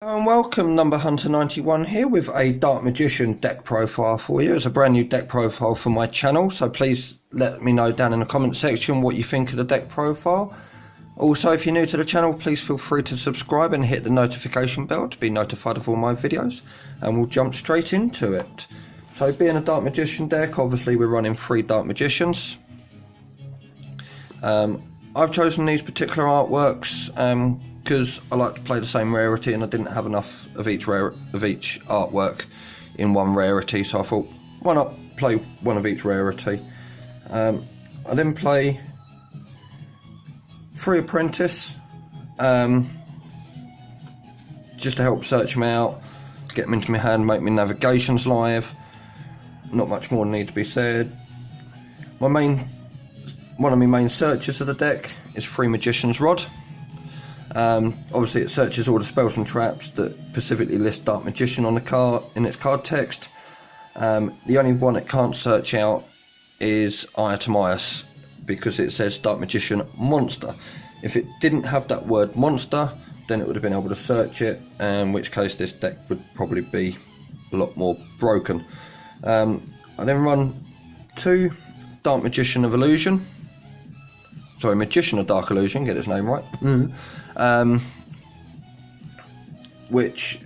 And welcome, Number Hunter 91 here with a Dark Magician deck profile for you. It's a brand new deck profile for my channel, so please let me know down in the comment section what you think of the deck profile. Also, if you're new to the channel, please feel free to subscribe and hit the notification bell to be notified of all my videos, and we'll jump straight into it. So being a Dark Magician deck, obviously we're running 3 Dark Magicians. I've chosen these particular artworks because I like to play the same rarity, and I didn't have enough of each artwork in one rarity, so I thought, why not play one of each rarity. I then play 3 Apprentice, just to help search them out, get them into my hand, make my navigations live. Not much more need to be said. One of my main searches of the deck is 3 Magician's Rod. Obviously it searches all the spells and traps that specifically list Dark Magician on the card in its card text. The only one it can't search out is Iatamias, because it says Dark Magician Monster. If it didn't have that word monster, then it would have been able to search it, in which case this deck would probably be a lot more broken. I then run 2 Dark Magician of Illusion. Sorry, Magician of Dark Illusion, get his name right. Which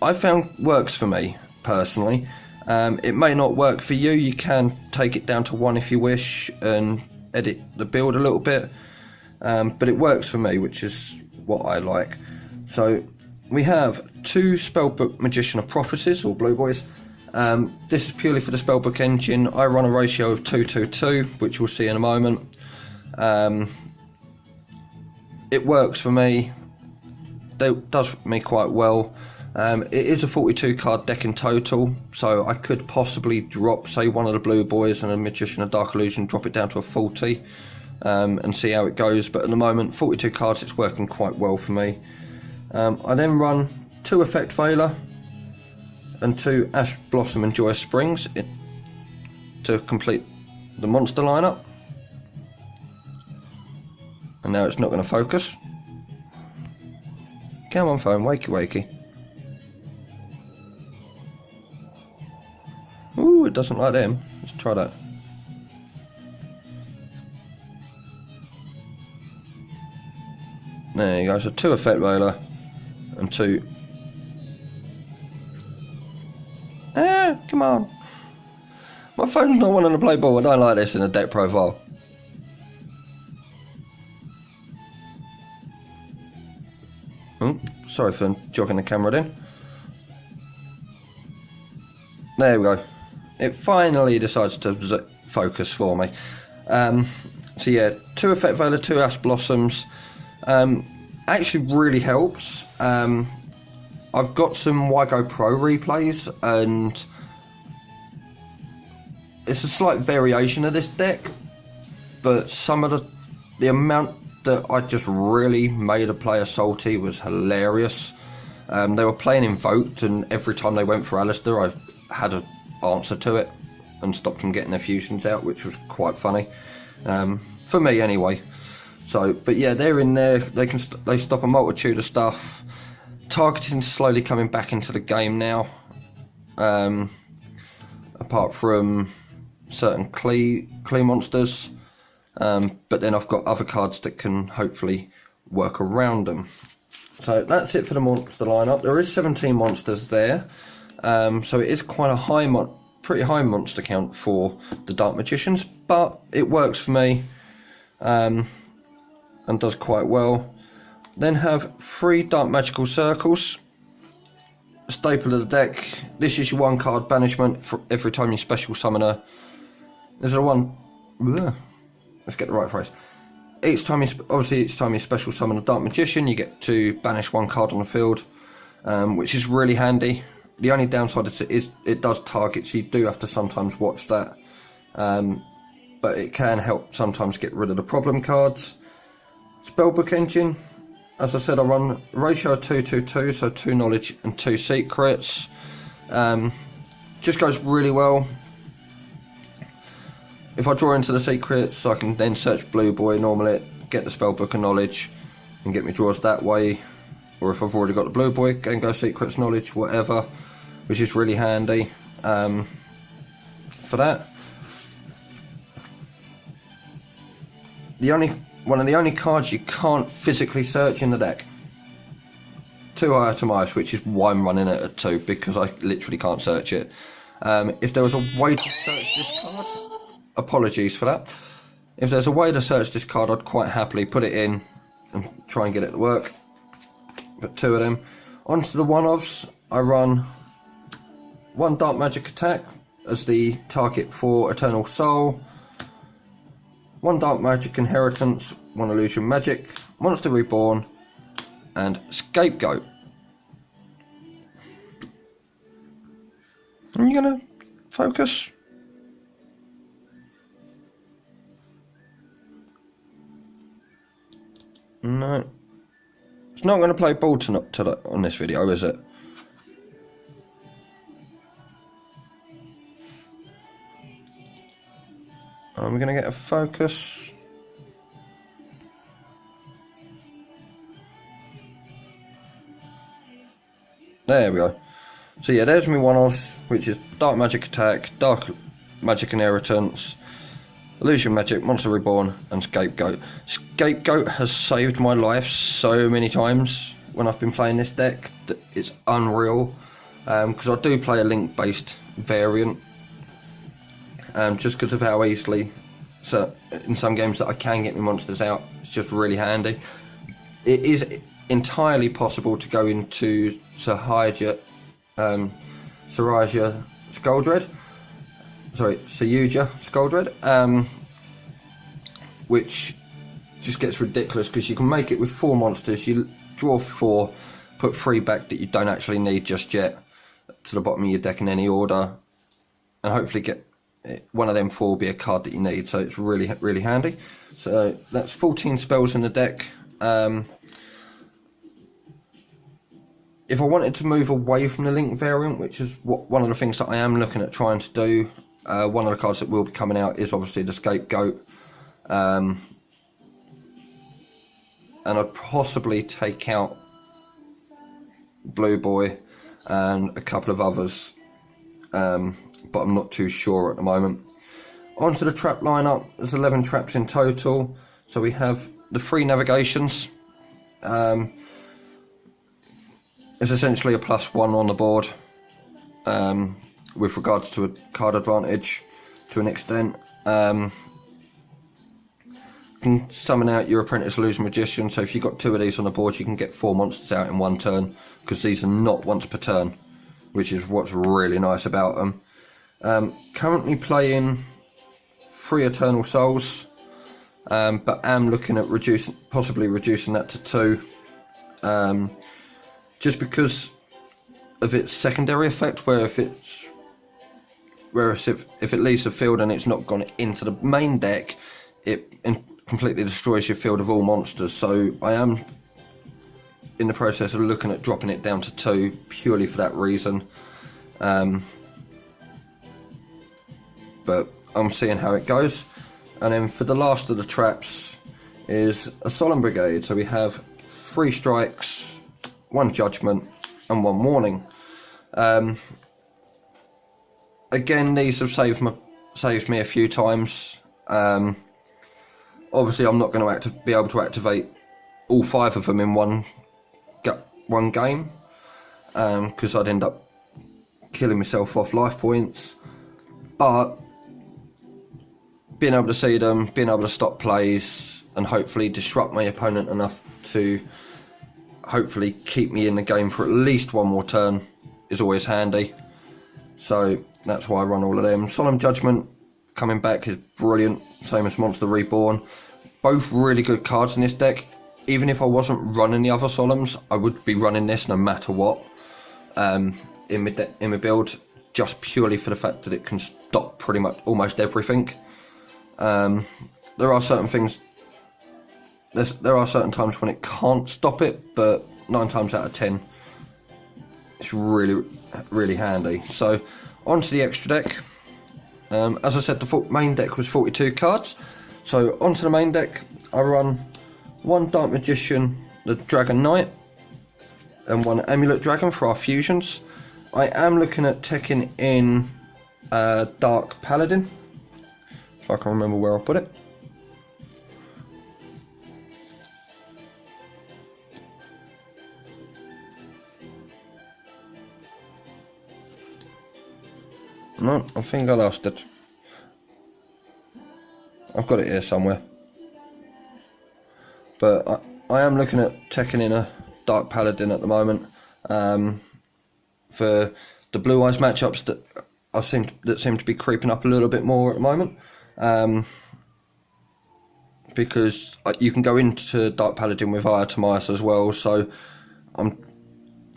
I found works for me personally. It may not work for you. You can take it down to 1 if you wish and edit the build a little bit, but it works for me, which is what I like. So we have 2 Spellbook Magician of Prophecies, or Blue Boys. This is purely for the Spellbook engine. I run a ratio of 2-2-2, which we'll see in a moment. It works for me. It does me quite well. It is a 42 card deck in total, so I could possibly drop, say, one of the Blue Boys and a Magician of Dark Illusion, drop it down to a 40 and see how it goes, but at the moment 42 cards, it's working quite well for me. I then run 2 Effect Veiler and 2 Ash Blossom and Joyous Springs to complete the monster lineup. And now it's not going to focus. Come on, phone, wakey wakey. Ooh, it doesn't like them. Let's try that. There you go, so 2 Effect Veiler and 2... Ah, come on. My phone's not wanting to play ball. I don't like this in a deck profile. Oh, sorry for jogging the camera then. There we go. It finally decides to focus for me. So yeah, 2 Effect Veiler, 2 Ash Blossoms. Actually really helps. I've got some WIGO Pro replays, and it's a slight variation of this deck, but some of the amount that I just really made a player salty was hilarious. They were playing Invoked, and every time they went for Alistair, I had an answer to it and stopped them getting their fusions out, which was quite funny for me anyway. So, but yeah, they're in there. They stop a multitude of stuff. Targeting's slowly coming back into the game now, apart from certain Klee monsters. But then I've got other cards that can hopefully work around them. So that's it for the monster lineup. There is 17 monsters there, so it is quite a pretty high monster count for the Dark Magicians, but it works for me and does quite well. Then have 3 Dark Magical Circles, staple of the deck. This is your 1 card banishment for every time you special summon a... There's a one... Let's get the right phrase. Each time you special summon a Dark Magician, you get to banish 1 card on the field, which is really handy. The only downside is it does target, so you do have to sometimes watch that. But it can help sometimes get rid of the problem cards. Spellbook engine, as I said, I run ratio 2-2-2, so 2 knowledge and 2 secrets. Just goes really well. If I draw into the secrets, I can then search Blue Boy, normal it, get the spellbook of knowledge, and get me draws that way. or if I've already got the Blue Boy, Gengar Secrets Knowledge, whatever, which is really handy for that. One of the only cards you can't physically search in the deck. 2 Item Ice, which is why I'm running it at 2, because I literally can't search it. If there was a way to search this card, apologies for that. If there's a way to search this card, I'd quite happily put it in and try and get it to work. But 2 of them. Onto the one-offs, I run 1 Dark Magic Attack as the target for Eternal Soul, 1 Dark Magic Inheritance, 1 Illusion Magic, Monster Reborn, and Scapegoat. Are you gonna focus? No. It's not gonna play ball on this video, is it? Are we gonna get a focus? There we go. So yeah, there's my one-offs, which is Dark Magic Attack, Dark Magic Inheritance, Illusion Magic, Monster Reborn, and Scapegoat. Scapegoat has saved my life so many times when I've been playing this deck that it's unreal. Because I do play a link-based variant, just because of how easily, so in some games that I can get my monsters out, it's just really handy. It is entirely possible to go into Sayuja Skuldred, which just gets ridiculous because you can make it with 4 monsters, you draw 4, put 3 back that you don't actually need just yet to the bottom of your deck in any order, and hopefully get one of them 4 will be a card that you need, so it's really, really handy. So that's 14 spells in the deck. If I wanted to move away from the link variant, which is one of the things that I am looking at trying to do, one of the cards that will be coming out is obviously the Scapegoat, and I'd possibly take out Blue Boy and a couple of others, but I'm not too sure at the moment. Onto the trap lineup, there's 11 traps in total. So we have the 3 navigations. It's essentially a +1 on the board, with regards to a card advantage to an extent. You can summon out your Apprentice Illusion Magician, so if you've got 2 of these on the board you can get 4 monsters out in 1 turn, because these are not once per turn, which is what's really nice about them. Currently playing 3 Eternal Souls, but am looking at possibly reducing that to 2, just because of its secondary effect, where if it leaves the field and it's not gone into the main deck, it completely destroys your field of all monsters. So I am in the process of looking at dropping it down to 2 purely for that reason. But I'm seeing how it goes. And then for the last of the traps is a Solemn Brigade. So we have 3 strikes, 1 judgment, and 1 warning. Again, these have saved me a few times. Obviously, I'm not going to be able to activate all 5 of them in one game, because I'd end up killing myself off life points. But being able to see them, being able to stop plays, and hopefully disrupt my opponent enough to hopefully keep me in the game for at least 1 more turn is always handy. So that's why I run all of them. Solemn Judgment coming back is brilliant, same as Monster Reborn. Both really good cards in this deck. Even if I wasn't running the other Solemns, I would be running this no matter what in my build, just purely for the fact that it can stop pretty much almost everything. There are certain things, there are certain times when it can't stop it, but 9 times out of 10 it's really, really handy. So onto the extra deck. As I said, the main deck was 42 cards. So onto the main deck, I run 1 Dark Magician, the Dragon Knight, and one Amulet Dragon for our fusions. I am looking at teching in Dark Paladin, if I can remember where I put it. No, I think I lost it. I've got it here somewhere. But I am looking at teching in a Dark Paladin at the moment for the Blue Eyes matchups that seem to be creeping up a little bit more at the moment. Because you can go into Dark Paladin with Aya Timaeus as well, so I'm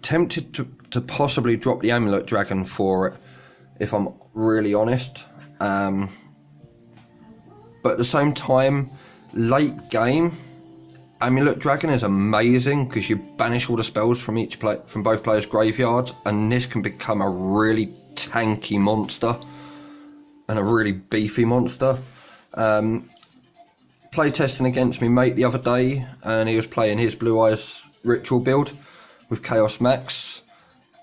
tempted to possibly drop the Amulet Dragon for it, if I'm really honest. But at the same time, late game, Amulet Dragon is amazing because you banish all the spells from both players' graveyards, and this can become a really tanky monster and a really beefy monster. Play testing against me mate the other day, and he was playing his Blue Eyes Ritual build with Chaos Max,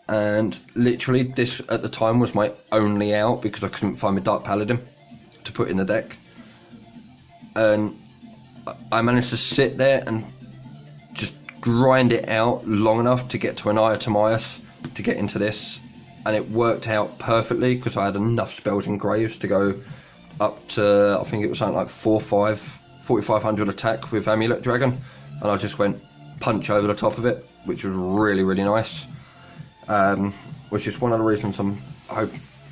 and literally this at the time was my only out because I couldn't find my Dark Paladin to put in the deck, and I managed to sit there and just grind it out long enough to get to an Aya Timaeus to get into this, and it worked out perfectly because I had enough spells and graves to go up to, I think it was something like 4,500 attack with Amulet Dragon, and I just went punch over the top of it, which was really, really nice. Which is one of the reasons I'm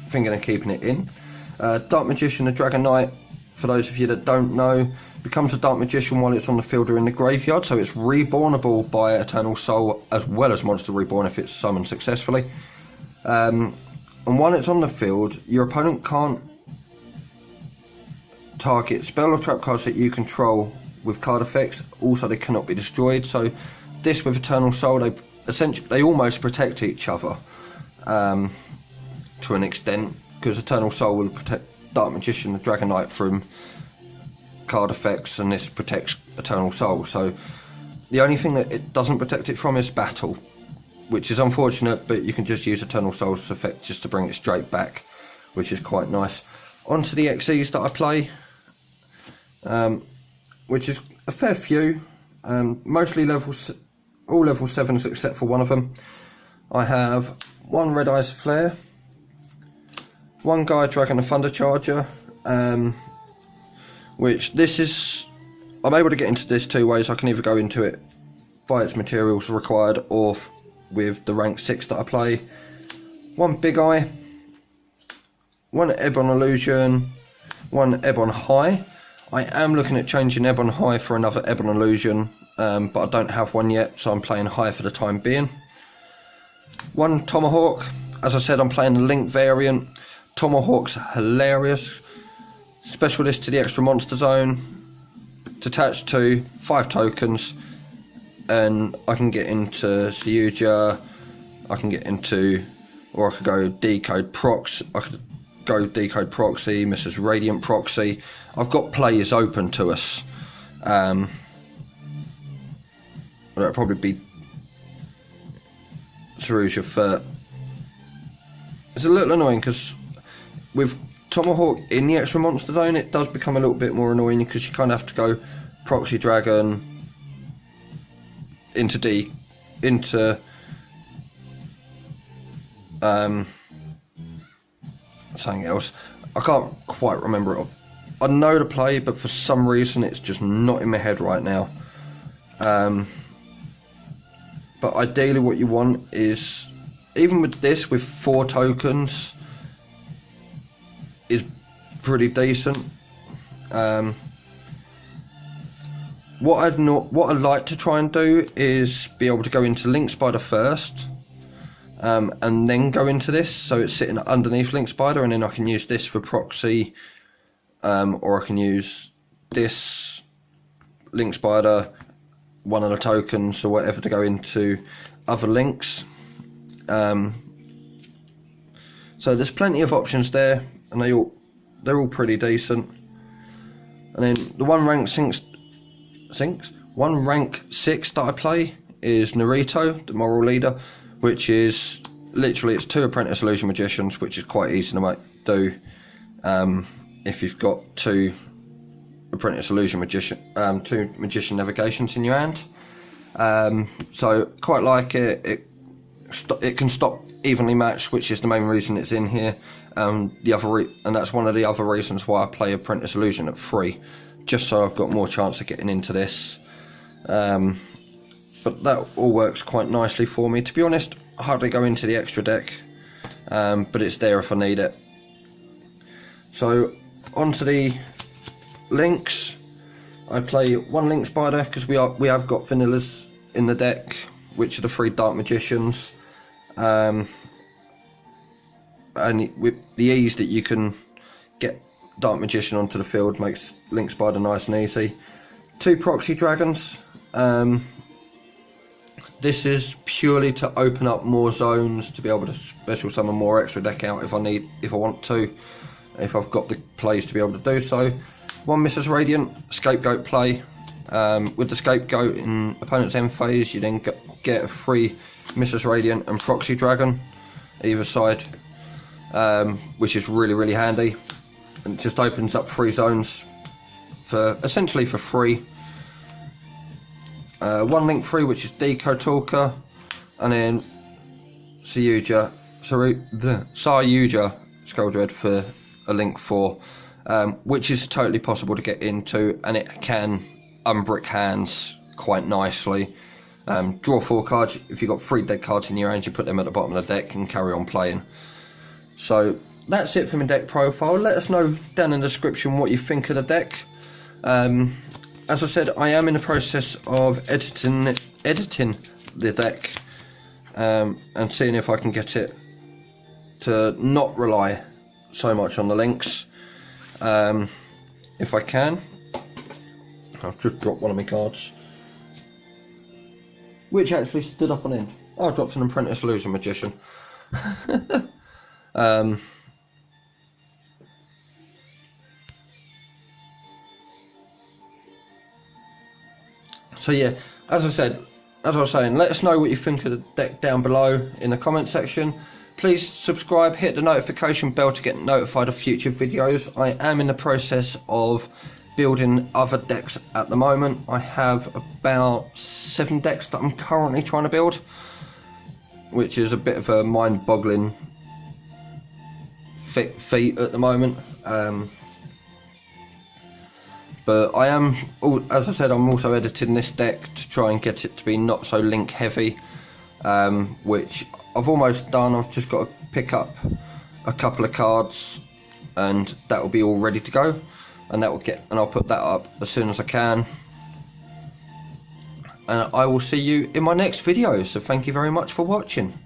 thinking of keeping it in. Dark Magician, the Dragon Knight, for those of you that don't know, becomes a Dark Magician while it's on the field or in the graveyard, so it's rebornable by Eternal Soul as well as Monster Reborn if it's summoned successfully. And while it's on the field, your opponent can't target spell or trap cards that you control with card effects. Also, they cannot be destroyed. So this with Eternal Soul, they almost protect each other to an extent, because Eternal Soul will protect Dark Magician, the Dragon Knight, from card effects, and this protects Eternal Soul. So the only thing that it doesn't protect it from is battle, which is unfortunate, but you can just use Eternal Soul's effect just to bring it straight back, which is quite nice. On to the XEs that I play, which is a fair few, mostly all level 7s except for one of them. I have one Red Eyes Flare, one Gaia Dragon and Thunder Charger, which this is, I'm able to get into this two ways. I can either go into it by its materials required or with the rank 6 that I play. One Big Eye, one Ebon Illusion, one Ebon High. I am looking at changing Ebon High for another Ebon Illusion, but I don't have one yet, so I'm playing High for the time being. One Tomahawk. As I said, I'm playing the Link variant. Tomahawk's hilarious. Specialist to the extra monster zone. Detached to 5 tokens, and I can get into Syuja. I can get into, or I could go Decode Prox. I could go Decode Proxy, Mrs. Radiant Proxy. I've got players open to us. That'd probably be Syuja for. It's a little annoying because with Tomahawk in the extra monster zone, it does become a little bit more annoying because you kind of have to go Proxy Dragon into something else. I can't quite remember it. I know the play, but for some reason it's just not in my head right now. But ideally what you want is, even with this, with 4 tokens, is pretty decent. What I'd like to try and do is be able to go into Link Spider first, and then go into this, so it's sitting underneath Link Spider, and then I can use this for proxy, or I can use this Link Spider, one of the tokens or whatever, to go into other links. So there's plenty of options there, and they're all pretty decent. And then the one rank 6 that I play is Naruto, the moral leader, which is literally, it's 2 apprentice illusion magicians, which is quite easy to do if you've got 2 apprentice illusion magician, 2 magician navigations in your hand. So quite like it. It can stop evenly matched, which is the main reason it's in here. And that's one of the other reasons why I play apprentice illusion at 3, just so I've got more chance of getting into this. But that all works quite nicely for me. To be honest, I hardly go into the extra deck, but it's there if I need it. So onto the links. I play 1 Link Spider because we have got vanillas in the deck, which are the 3 Dark Magicians. And with the ease that you can get Dark Magician onto the field makes Link Spider nice and easy. 2 Proxy Dragons. This is purely to open up more zones, to be able to special summon more extra deck out if I want to, if I've got the plays to be able to do so. 1 Mrs. Radiant, Scapegoat play. With the Scapegoat in opponent's end phase, you then get a free Mrs. Radiant and Proxy Dragon either side, which is really handy, and it just opens up 3 zones for essentially for free. 1 Link 3, which is Deco Talker, and then Sayuja Skulldred for a Link 4, which is totally possible to get into, and it can unbrick hands quite nicely. Draw 4 cards. If you've got 3 dead cards in your hand, you put them at the bottom of the deck and carry on playing. So that's it for my deck profile. Let us know down in the description what you think of the deck. As I said, I am in the process of editing the deck, and seeing if I can get it to not rely so much on the links. If I can, I've just dropped one of my cards, which actually stood up on end. Oh, I dropped an Apprentice Illusion Magician. So yeah, as I was saying, let us know what you think of the deck down below in the comment section. Please subscribe, hit the notification bell to get notified of future videos. I am in the process of building other decks at the moment. I have about 7 decks that I'm currently trying to build, which is a bit of a mind-boggling feat at the moment. But I am, as I said, I'm also editing this deck to try and get it to be not so link heavy, which I've almost done. I've just got to pick up a couple of cards and that will be all ready to go, and I'll put that up as soon as I can, and I will see you in my next video. So thank you very much for watching.